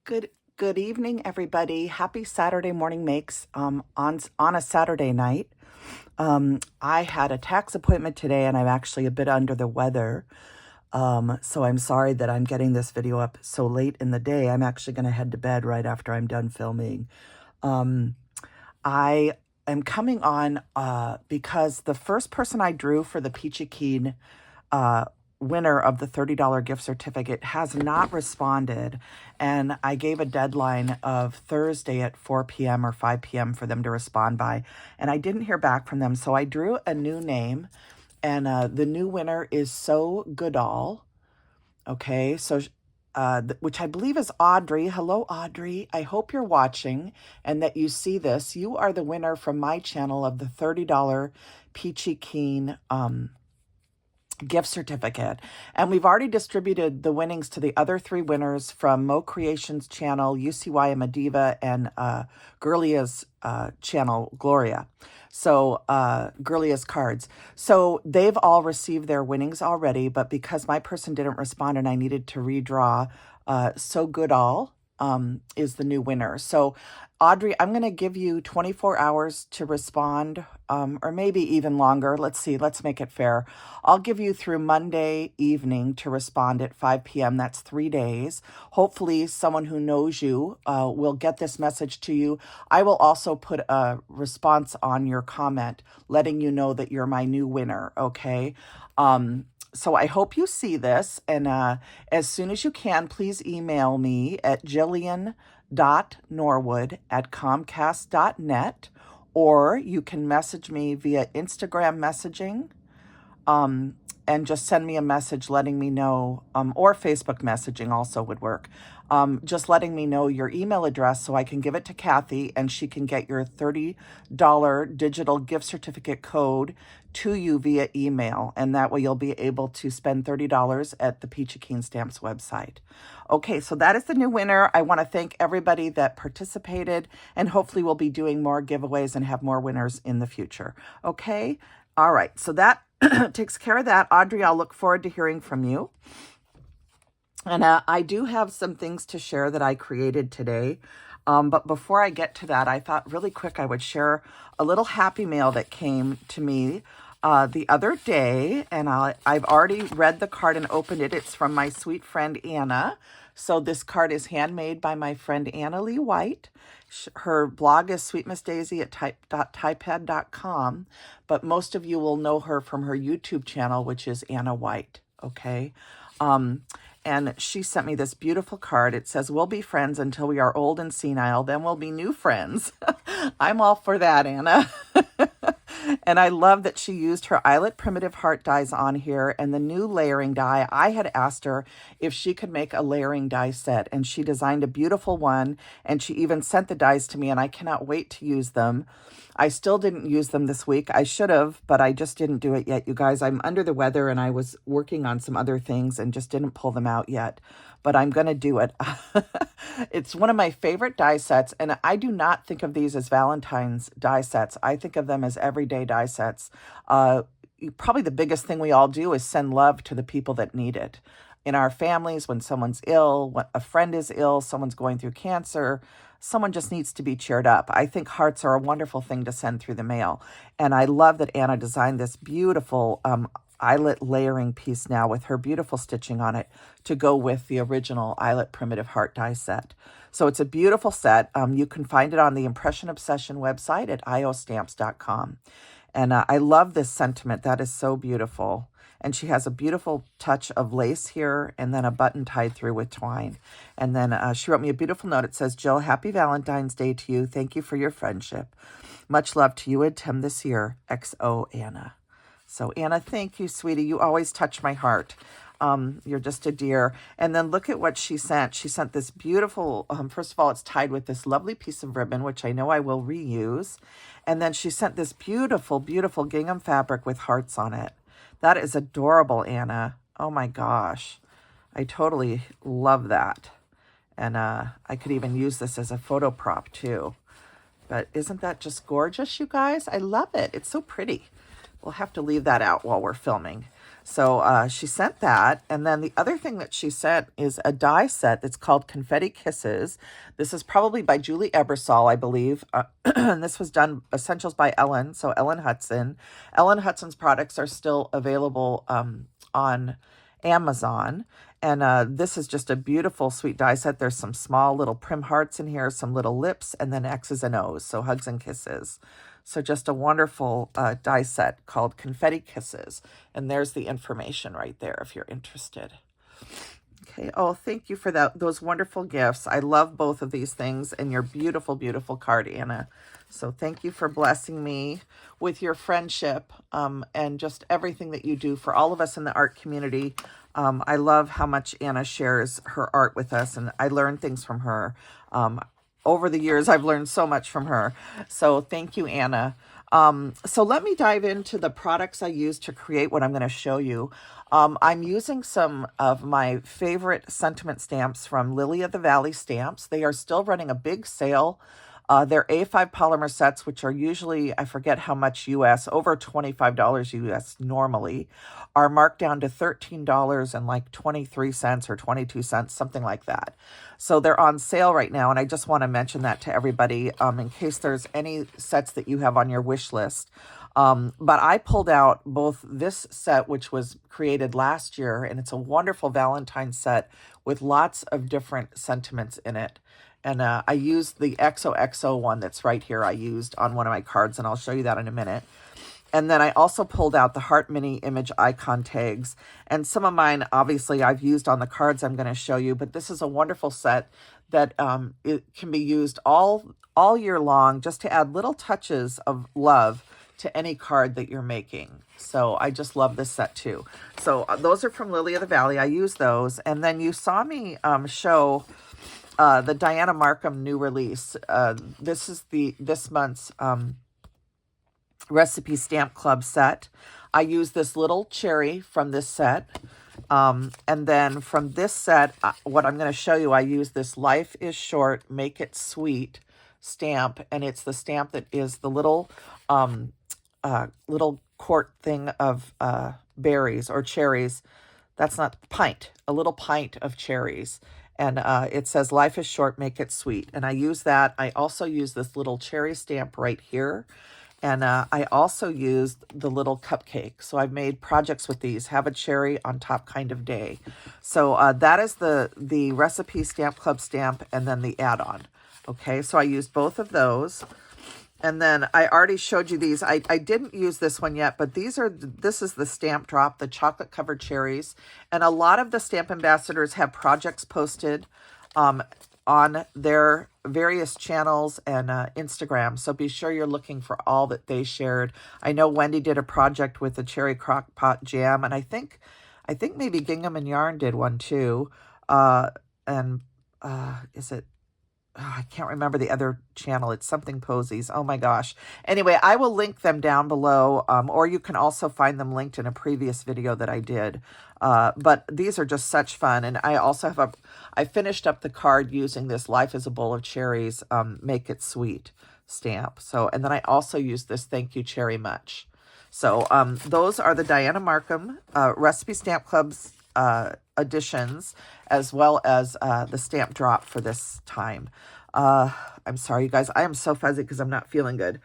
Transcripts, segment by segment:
Good evening, everybody. Happy Saturday morning makes on a Saturday night. I had a tax appointment today and I'm actually a bit under the weather. So I'm sorry that I'm getting this video up so late in the day. I'm actually going to head to bed right after I'm done filming. I am coming on because the first person I drew for the Peachy Keen winner of the $30 gift certificate has not responded, and I gave a deadline of Thursday at 4 p.m. or 5 p.m. for them to respond by, and I didn't hear back from them, so I drew a new name, and the new winner is So Goodall. Okay, so which I believe is Audrey. Hello, Audrey. I hope you're watching and that you see this. You are the winner from my channel of the $30 Peachy Keen gift certificate, and we've already distributed the winnings to the other three winners from Mo Creations channel, UCY I'm a Diva, and Girlia's channel, Gloria. So Girlia's cards. So they've all received their winnings already, but because my person didn't respond and I needed to redraw, So Goodall is the new winner. So Audrey, I'm going to give you 24 hours to respond, or maybe even longer. Let's see. Let's make it fair. I'll give you through Monday evening to respond at 5 p.m. That's 3 days. Hopefully someone who knows you will get this message to you. I will also put a response on your comment letting you know that you're my new winner, okay? So I hope you see this, and as soon as you can, please email me at Jillian.Norwood@Comcast.net, or you can message me via Instagram messaging, and just send me a message letting me know, or Facebook messaging also would work. Just letting me know your email address so I can give it to Kathy and she can get your $30 digital gift certificate code to you via email. And that way you'll be able to spend $30 at the Peachy Keen Stamps website. Okay, so that is the new winner. I want to thank everybody that participated, and hopefully we'll be doing more giveaways and have more winners in the future. Okay, all right, so that takes care of that. Audrey, I'll look forward to hearing from you. And I do have some things to share that I created today. But before I get to that, I thought really quick I would share a little happy mail that came to me the other day. And I've already read the card and opened it. It's from my sweet friend, Anna. So this card is handmade by my friend Anna Lee White. Her blog is sweetmissdaisy@typepad.com. But most of you will know her from her YouTube channel, which is Anna White. Okay. And she sent me this beautiful card. It says, "We'll be friends until we are old and senile, then we'll be new friends." I'm all for that, Anna. And I love that she used her EyeletvPrimitive Heart dies on here and the new layering die. I had asked her if she could make a layering die set, and she designed a beautiful one, and she even sent the dies to me, and I cannot wait to use them. I still didn't use them this week. I should have, but I just didn't do it yet, you guys. I'm under the weather and I was working on some other things and just didn't pull them out yet. But I'm going to do it. It's one of my favorite die sets, and I do not think of these as Valentine's die sets. I think of them as everyday die sets. Probably the biggest thing we all do is send love to the people that need it. In our families, when someone's ill, when a friend is ill, someone's going through cancer, someone just needs to be cheered up. I think hearts are a wonderful thing to send through the mail. And I love that Anna designed this beautiful eyelet layering piece now with her beautiful stitching on it to go with the original EyeletvPrimitive Heart Die Set. So it's a beautiful set. You can find it on the Impression Obsession website at IOstamps.com. And I love this sentiment. That is so beautiful. And she has a beautiful touch of lace here and then a button tied through with twine. And then she wrote me a beautiful note. It says, "Jill, happy Valentine's Day to you. Thank you for your friendship. Much love to you and Tim this year. XO Anna." So Anna, thank you, sweetie. You always touch my heart. You're just a dear. And then look at what she sent. She sent this beautiful, first of all, it's tied with this lovely piece of ribbon, which I know I will reuse. And then she sent this beautiful, beautiful gingham fabric with hearts on it. That is adorable, Anna. Oh my gosh. I totally love that. And I could even use this as a photo prop too. But isn't that just gorgeous, you guys? I love it. It's so pretty. We'll have to leave that out while we're filming. So she sent that. And then the other thing that she sent is a die set that's called Confetti Kisses. This is probably by Julie Ebersol, I believe. And this was done Essentials by Ellen, so Ellen Hudson. Ellen Hudson's products are still available on Amazon. And this is just a beautiful, sweet die set. There's some small little prim hearts in here, some little lips, and then X's and O's, so hugs and kisses. So just a wonderful die set called Confetti Kisses. And there's the information right there if you're interested. Okay. Oh, thank you for those wonderful gifts. I love both of these things and your beautiful, beautiful card, Anna. So thank you for blessing me with your friendship and just everything that you do for all of us in the art community. I love how much Anna shares her art with us, and I learn things from her. Over the years, I've learned so much from her. So thank you, Anna. So let me dive into the products I use to create what I'm going to show you. I'm using some of my favorite sentiment stamps from Lily of the Valley Stamps. They are still running a big sale. They're A5 polymer sets, which are usually, I forget how much US, over $25 US normally, are marked down to $13 and like 23 cents or 22 cents, something like that. So they're on sale right now, and I just want to mention that to everybody in case there's any sets that you have on your wish list. But I pulled out both this set, which was created last year, and it's a wonderful Valentine set with lots of different sentiments in it. And I used the XOXO one that's right here. I used on one of my cards, and I'll show you that in a minute. And then I also pulled out the Heart Mini Image Icon tags. And some of mine, obviously, I've used on the cards I'm going to show you. But this is a wonderful set that it can be used all year long just to add little touches of love to any card that you're making. So I just love this set too. So those are from Lily of the Valley. I use those. And then you saw me show the Dianna Marcum new release. This is this month's Recipe Stamp Club set. I use this little cherry from this set. And then from this set, what I'm going to show you, I use this Life is Short, Make It Sweet stamp. And it's the stamp that is the little quart thing of berries or cherries. That's not pint, a little pint of cherries. And it says, life is short, make it sweet. And I use that. I also use this little cherry stamp right here. And I also used the little cupcake. So I've made projects with these. Have a cherry on top kind of day. So that is the Recipe Stamp Club stamp and then the add-on. Okay, so I used both of those. And then I already showed you these. I didn't use this one yet, but this is the Stamp Drop, the chocolate covered cherries. And a lot of the stamp ambassadors have projects posted on their various channels and Instagram. So be sure you're looking for all that they shared. I know Wendy did a project with the cherry crock pot jam, and I think maybe Gingham and Yarn did one too. Is it? Oh, I can't remember the other channel. It's something Posies. Oh my gosh. Anyway, I will link them down below, or you can also find them linked in a previous video that I did. But these are just such fun. And I also I finished up the card using this Life is a Bowl of Cherries, Make It Sweet stamp. So, and then I also used this Thank You Cherry Much. So those are the Dianna Marcum Recipe Stamp Club's editions, as well as the Stamp Drop for this time. I'm sorry, you guys. I am so fuzzy because I'm not feeling good.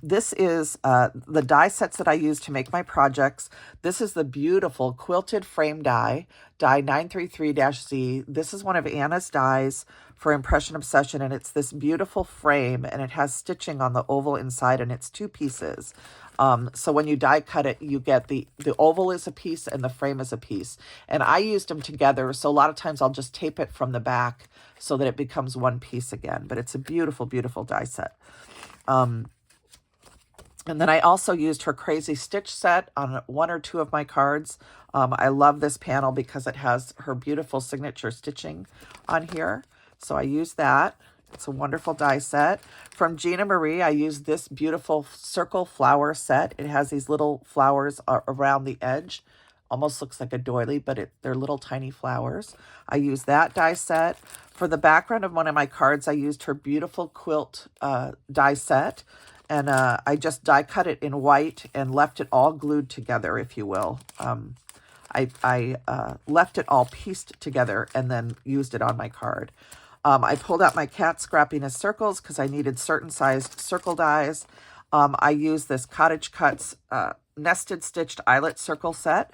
This is the die sets that I use to make my projects. This is the beautiful quilted frame die 933-Z. This is one of Anna's dies for Impression Obsession, and it's this beautiful frame, and it has stitching on the oval inside, and it's 2 pieces. So when you die cut it, you get the oval is a piece and the frame is a piece. And I used them together, so a lot of times I'll just tape it from the back so that it becomes one piece again. But it's a beautiful, beautiful die set. And then I also used her Crazy Stitch set on 1 or 2 of my cards. I love this panel because it has her beautiful signature stitching on here. So I used that. It's a wonderful die set. From Gina Marie, I used this beautiful circle flower set. It has these little flowers around the edge. Almost looks like a doily, but they're little tiny flowers. I used that die set. For the background of one of my cards, I used her beautiful quilt die set. And I just die cut it in white and left it all glued together, if you will. I left it all pieced together and then used it on my card. I pulled out my cat scrappiness circles because I needed certain sized circle dies. I used this Cottage Cuts nested stitched eyelet circle set.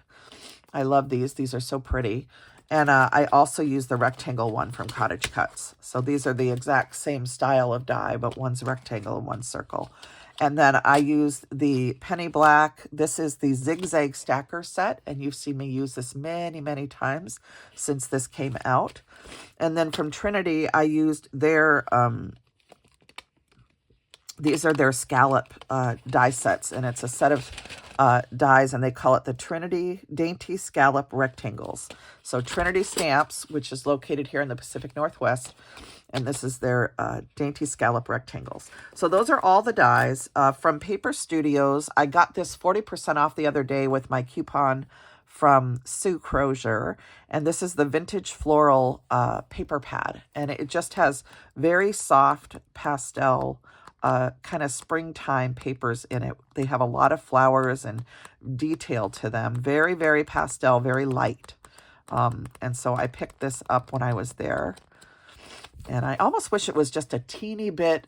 I love these. These are so pretty. And I also use the rectangle one from Cottage Cuts. So these are the exact same style of die, but one's rectangle and one's circle. And then I used the penny black. This is the zigzag stacker set, and you've seen me use this many, many times since this came out. And then from Trinity, I used their, these are their scallop die sets, and it's a set of dies, and they call it the Trinity Dainty Scallop Rectangles. So Trinity Stamps, which is located here in the Pacific Northwest, and this is their Dainty Scallop Rectangles. So those are all the dies. From Paper Studios, I got this 40% off the other day with my coupon from Sue Crozier, and this is the Vintage Floral paper pad, and it just has very soft pastel kind of springtime papers in it. They have a lot of flowers and detail to them. Very, very pastel, very light. And so I picked this up when I was there. And I almost wish it was just a teeny bit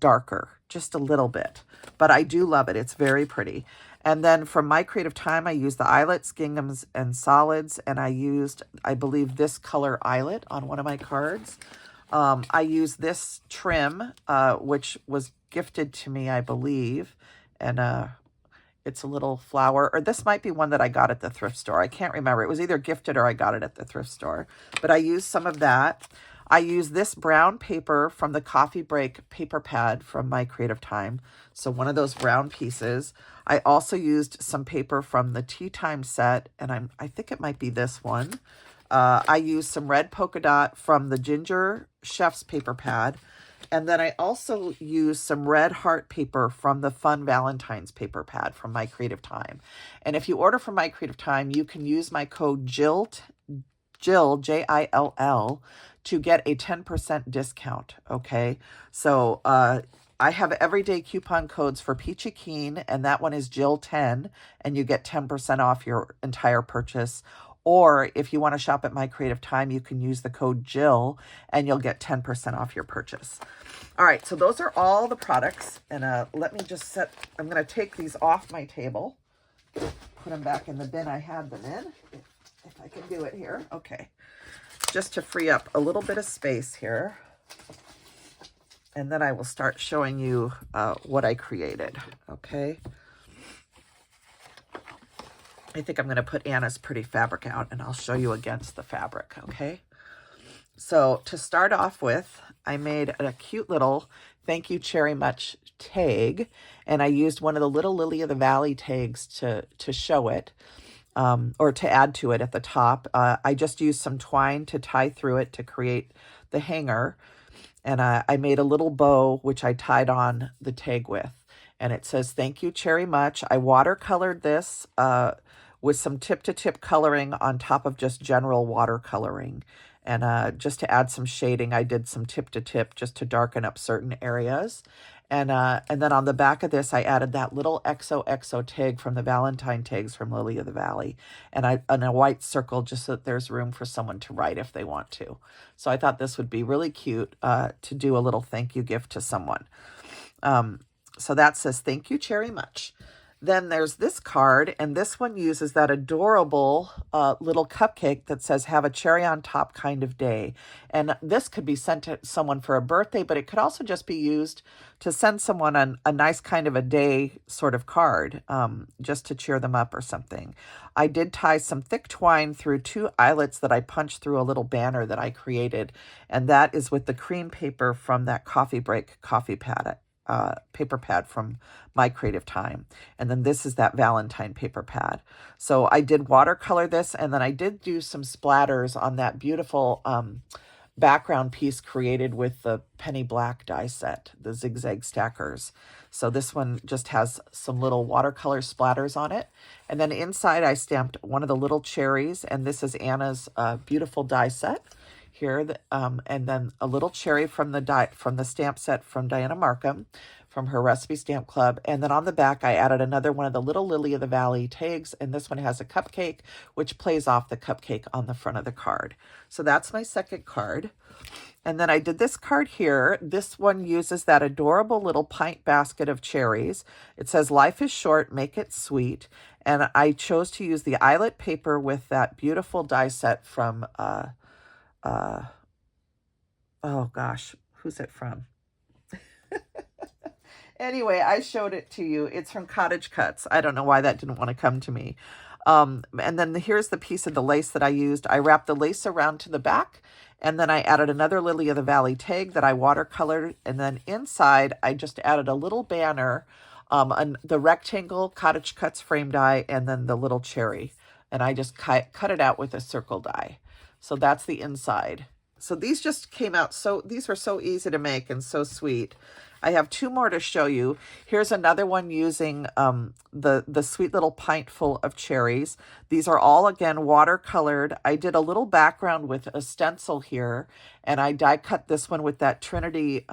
darker, just a little bit. But I do love it. It's very pretty. And then from My Creative Time, I used the eyelets, ginghams, and solids. And I used, I believe, this color eyelet on one of my cards. I used this trim, which was gifted to me, I believe, and it's a little flower, or this might be one that I got at the thrift store. I can't remember. It was either gifted or I got it at the thrift store, but I used some of that. I used this brown paper from the Coffee Break paper pad from My Creative Time, so one of those brown pieces. I also used some paper from the Tea Time set, and I think it might be this one. I used some red polka dot from the Ginger Chef's paper pad. And then I also used some red heart paper from the Fun Valentine's paper pad from My Creative Time. And if you order from My Creative Time, you can use my code Jill, Jill, to get a 10% discount, okay? So I have everyday coupon codes for Peachy Keen, and that one is Jill10, and you get 10% off your entire purchase. Or if you want to shop at My Creative Time, you can use the code Jill and you'll get 10% off your purchase. All right, so those are all the products. And let me just I'm going to take these off my table, put them back in the bin I had them in, if I can do it here. Okay, just to free up a little bit of space here. And then I will start showing you what I created, okay? I think I'm going to put Anna's Pretty Fabric out, and I'll show you against the fabric, okay? So to start off with, I made a cute little Thank You Cherry Much tag, and I used one of the little Lily of the Valley tags to show it, or to add to it at the top. I just used some twine to tie through it to create the hanger, and I made a little bow, which I tied on the tag with, and it says, Thank You Cherry Much. I watercolored this with some tip-to-tip coloring on top of just general watercoloring. And just to add some shading, I did some tip-to-tip just to darken up certain areas. And then on the back of this, I added that little XOXO tag from the Valentine tags from Lily of the Valley. And a white circle just so that there's room for someone to write if they want to. So I thought this would be really cute to do a little thank you gift to someone. So that says, Thank You Cherry Much. Then there's this card, and this one uses that adorable little cupcake that says, Have a cherry on top kind of day. And this could be sent to someone for a birthday, but it could also just be used to send someone a nice kind of a day sort of card, just to cheer them up or something. I did tie some thick twine through 2 eyelets that I punched through a little banner that I created, and that is with the cream paper from that Coffee Break coffee pad. Paper pad from My Creative Time. And then this is that Valentine paper pad. So I did watercolor this, and then I did do some splatters on that beautiful background piece created with the penny black die set, the zigzag stackers. So this one just has some little watercolor splatters on it. And then inside I stamped one of the little cherries, and this is Anna's beautiful die set. here, and then a little cherry from the stamp set from Dianna Marcum from her Recipe Stamp Club. And then on the back, I added another one of the little Lily of the Valley tags, and this one has a cupcake, which plays off the cupcake on the front of the card. So that's my second card. And then I did this card here. This one uses that adorable little pint basket of cherries. It says, "Life is short, make it sweet." And I chose to use the eyelet paper with that beautiful die set from, oh gosh, who's it from? Anyway, I showed it to you. It's from Cottage Cuts. I don't know why that didn't want to come to me. And then here's the piece of the lace that I used. I wrapped the lace around to the back, and then I added another Lily of the Valley tag that I watercolored. And then inside, I just added a little banner, the rectangle Cottage Cuts frame die, and then the little cherry. And I just cut it out with a circle die. So that's the inside. So these just came out these were so easy to make and so sweet. I have two more to show you. Here's another one using the sweet little pint full of cherries. These are all, again, watercolored. I did a little background with a stencil here, and I die cut this one with that Trinity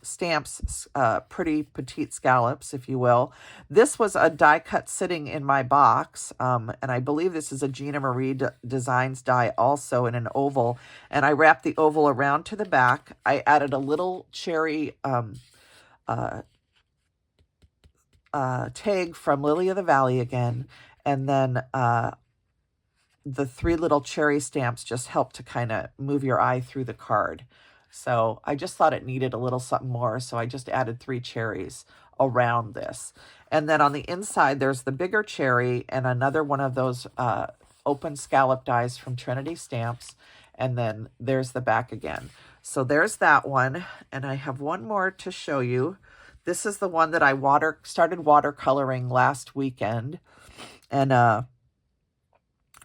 stamps, pretty petite scallops, if you will. This was a die cut sitting in my box, and I believe this is a Gina Marie Designs die also in an oval, and I wrapped the oval around to the back. I added a little cherry tag from Lily of the Valley again, and then the three little cherry stamps just help to kind of move your eye through the card. So I just thought it needed a little something more, so I just added 3 cherries around this. And then on the inside, there's the bigger cherry and another one of those open scallop dies from Trinity Stamps. And then there's the back again. So there's that one. And I have one more to show you. This is the one that I started watercoloring last weekend. And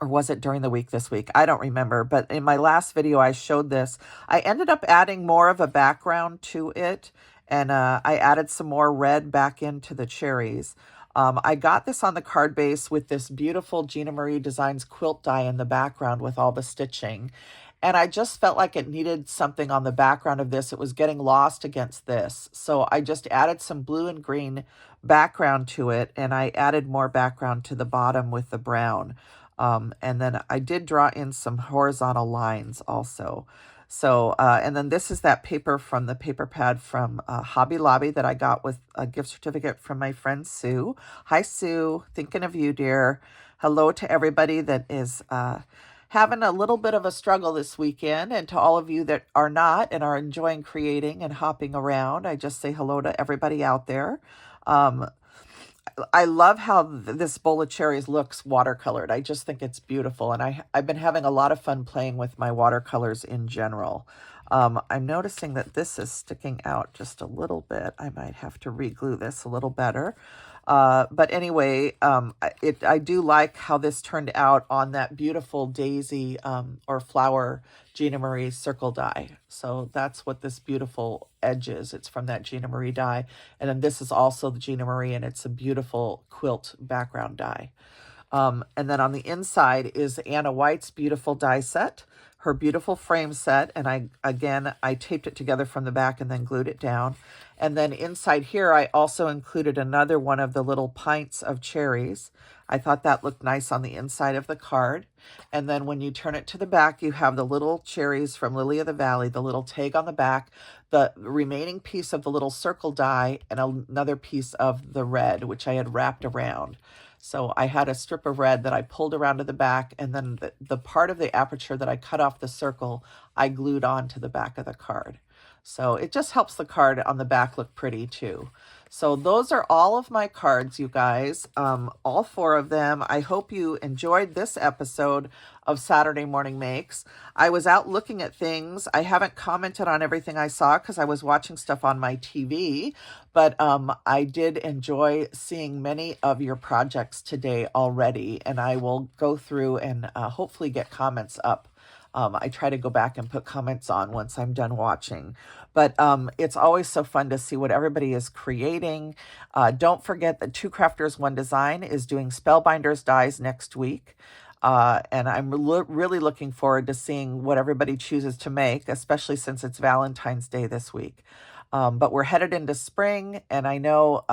or was it during the week this week? I don't remember. But in my last video, I showed this. I ended up adding more of a background to it. And I added some more red back into the cherries. I got this on the card base with this beautiful Gina Marie Designs quilt die in the background with all the stitching. And I just felt like it needed something on the background of this. It was getting lost against this. So I just added some blue and green background to it. And I added more background to the bottom with the brown. And then I did draw in some horizontal lines also. So, and then this is that paper from the paper pad from Hobby Lobby that I got with a gift certificate from my friend Sue. Hi, Sue. Thinking of you, dear. Hello to everybody that is having a little bit of a struggle this weekend, and to all of you that are not and are enjoying creating and hopping around. I just say hello to everybody out there. I love how this bowl of cherries looks watercolored. I just think it's beautiful. And I've been having a lot of fun playing with my watercolors in general. I'm noticing that this is sticking out just a little bit. I might have to re-glue this a little better. But anyway, I do like how this turned out on that beautiful daisy or flower Gina Marie circle die. So that's what this beautiful edge is. It's from that Gina Marie die. And then this is also the Gina Marie, and it's a beautiful quilt background die. And then on the inside is Anna White's beautiful die set, her beautiful frame set. And I taped it together from the back and then glued it down. And then inside here, I also included another one of the little pints of cherries. I thought that looked nice on the inside of the card. And then when you turn it to the back, you have the little cherries from Lily of the Valley, the little tag on the back, the remaining piece of the little circle die, and another piece of the red, which I had wrapped around. So I had a strip of red that I pulled around to the back, and then the part of the aperture that I cut off the circle, I glued on to the back of the card. So it just helps the card on the back look pretty too. So those are all of my cards, you guys, all 4 of them. I hope you enjoyed this episode of Saturday Morning Makes. I was out looking at things. I haven't commented on everything I saw because I was watching stuff on my TV, but I did enjoy seeing many of your projects today already, and I will go through and hopefully get comments up. I try to go back and put comments on once I'm done watching. But it's always so fun to see what everybody is creating. Don't forget that 2 Crafters, 1 Design is doing Spellbinders dies next week. And I'm really looking forward to seeing what everybody chooses to make, especially since it's Valentine's Day this week. But we're headed into spring, and I know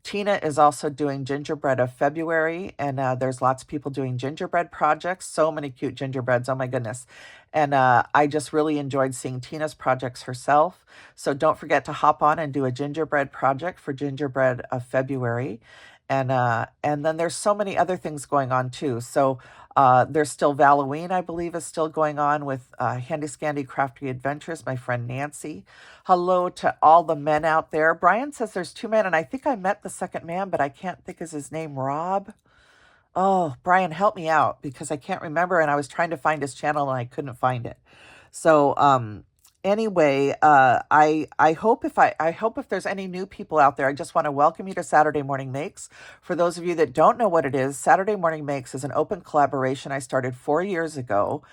Tina is also doing gingerbread of February, and there's lots of people doing gingerbread projects. So many cute gingerbreads. Oh my goodness. And I just really enjoyed seeing Tina's projects herself. So don't forget to hop on and do a gingerbread project for gingerbread of February. And then there's so many other things going on too. So there's still Halloween, I believe, is still going on with Handy Scandy Crafty Adventures, my friend Nancy. Hello to all the men out there. Brian says there's 2 men, and I think I met the second man, but I can't think is his name Rob. Oh, Brian, help me out because I can't remember, and I was trying to find his channel and I couldn't find it. So anyway, I hope if there's any new people out there, I just want to welcome you to Saturday Morning Makes. For those of you that don't know what it is, Saturday Morning Makes is an open collaboration I started 4 years ago.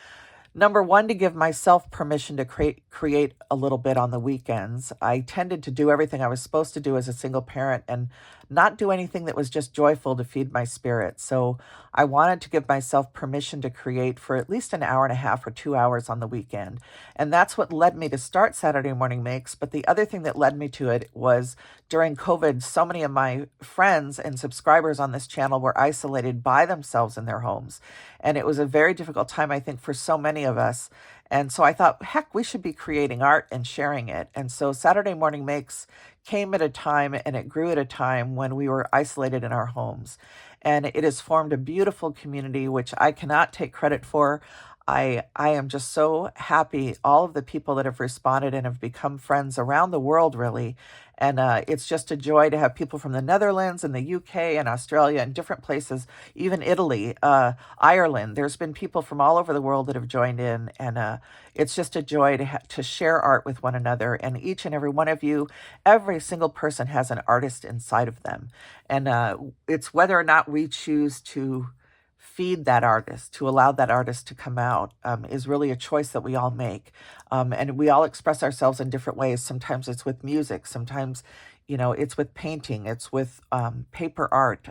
Number one, to give myself permission to create a little bit on the weekends. I tended to do everything I was supposed to do as a single parent and not do anything that was just joyful to feed my spirit. So I wanted to give myself permission to create for at least an hour and a half or 2 hours on the weekend. And that's what led me to start Saturday Morning Makes. But the other thing that led me to it was during COVID, so many of my friends and subscribers on this channel were isolated by themselves in their homes. And it was a very difficult time, I think, for so many of us. And so I thought, heck, we should be creating art and sharing it. And so Saturday Morning Makes came at a time and it grew at a time when we were isolated in our homes. And it has formed a beautiful community, which I cannot take credit for. I am just so happy, all of the people that have responded and have become friends around the world, really. And it's just a joy to have people from the Netherlands and the UK and Australia and different places, even Italy, Ireland. There's been people from all over the world that have joined in. And it's just a joy to share art with one another. And each and every one of you, every single person has an artist inside of them. And it's whether or not we choose to feed that artist, to allow that artist to come out, is really a choice that we all make. And we all express ourselves in different ways. Sometimes it's with music. Sometimes, it's with painting. It's with paper art,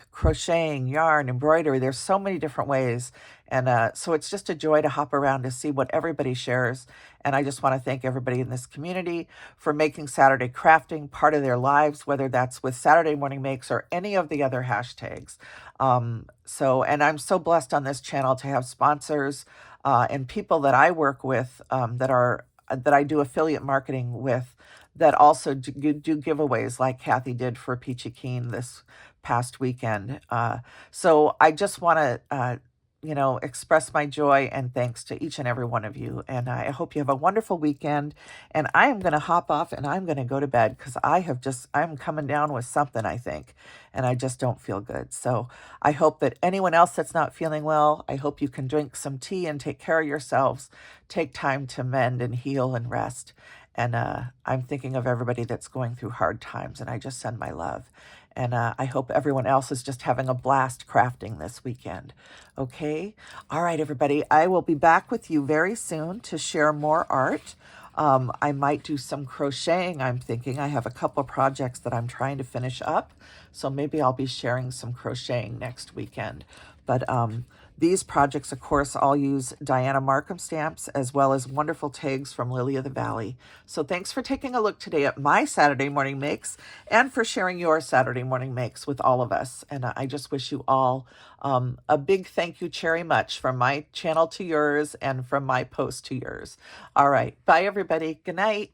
crocheting, yarn, embroidery. There's so many different ways. And so it's just a joy to hop around to see what everybody shares. And I just want to thank everybody in this community for making Saturday crafting part of their lives, whether that's with Saturday Morning Makes or any of the other hashtags. And I'm so blessed on this channel to have sponsors and people that I work with that I do affiliate marketing with that also do giveaways like Kathy did for Peachy Keen this past weekend. So I just want to express my joy and thanks to each and every one of you. And I hope you have a wonderful weekend. And I am going to hop off and I'm going to go to bed because I'm coming down with something, I think, and I just don't feel good. So I hope that anyone else that's not feeling well, I hope you can drink some tea and take care of yourselves. Take time to mend and heal and rest. And I'm thinking of everybody that's going through hard times, and I just send my love. And I hope everyone else is just having a blast crafting this weekend. Okay? All right, everybody. I will be back with you very soon to share more art. I might do some crocheting, I'm thinking. I have a couple of projects that I'm trying to finish up. So maybe I'll be sharing some crocheting next weekend. But these projects, of course, all use Dianna Marcum stamps as well as wonderful tags from Lily of the Valley. So thanks for taking a look today at my Saturday Morning Makes and for sharing your Saturday Morning Makes with all of us. And I just wish you all a big thank you, Cherry Much, from my channel to yours and from my post to yours. All right. Bye, everybody. Good night.